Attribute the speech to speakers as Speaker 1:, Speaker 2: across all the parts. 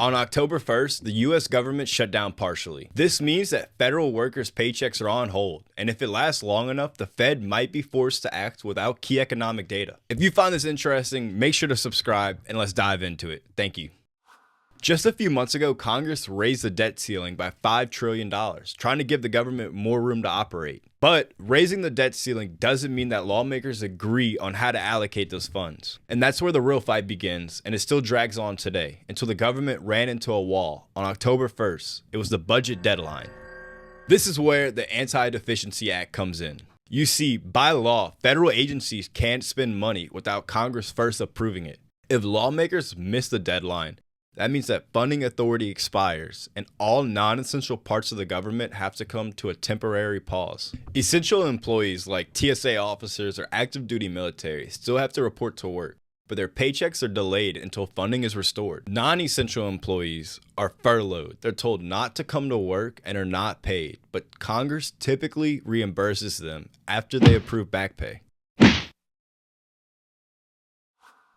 Speaker 1: On October 1st, the US government shut down partially. This means that federal workers' paychecks are on hold, and if it lasts long enough, the Fed might be forced to act without key economic data. If you find this interesting, make sure to subscribe and let's dive into it. Thank you. Just a few months ago, Congress raised the debt ceiling by $5 trillion, trying to give the government more room to operate. But raising the debt ceiling doesn't mean that lawmakers agree on how to allocate those funds. And that's where the real fight begins, and it still drags on today, until the government ran into a wall on October 1st. It was the budget deadline. This is where the Antideficiency Act comes in. You see, by law, federal agencies can't spend money without Congress first approving it. If lawmakers miss the deadline, that means that funding authority expires and all non-essential parts of the government have to come to a temporary pause. Essential employees like TSA officers or active duty military still have to report to work, but their paychecks are delayed until funding is restored. Non-essential employees are furloughed. They're told not to come to work and are not paid, but Congress typically reimburses them after they approve back pay.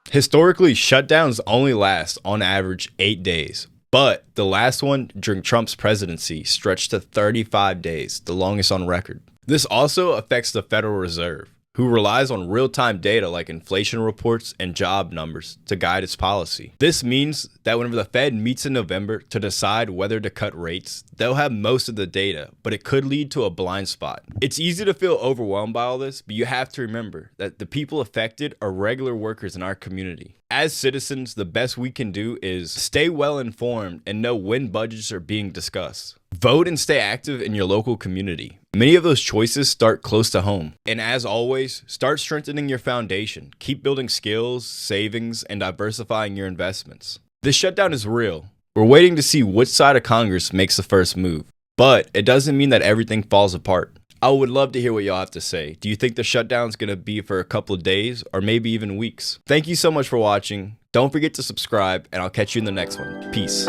Speaker 1: Historically, shutdowns only last on average 8 days, but the last one during Trump's presidency stretched to 35 days, the longest on record. This also affects the Federal Reserve, who relies on real-time data like inflation reports and job numbers to guide its policy. This means that whenever the Fed meets in November to decide whether to cut rates, they'll have most of the data, but it could lead to a blind spot. It's easy to feel overwhelmed by all this, but you have to remember that the people affected are regular workers in our community. As citizens, the best we can do is stay well informed and know when budgets are being discussed. Vote and stay active in your local community. Many of those choices start close to home. And as always, start strengthening your foundation. Keep building skills, savings, and diversifying your investments. This shutdown is real. We're waiting to see which side of Congress makes the first move. But it doesn't mean that everything falls apart. I would love to hear what y'all have to say. Do you think the shutdown's gonna be for a couple of days or maybe even weeks? Thank you so much for watching. Don't forget to subscribe, and I'll catch you in the next one. Peace.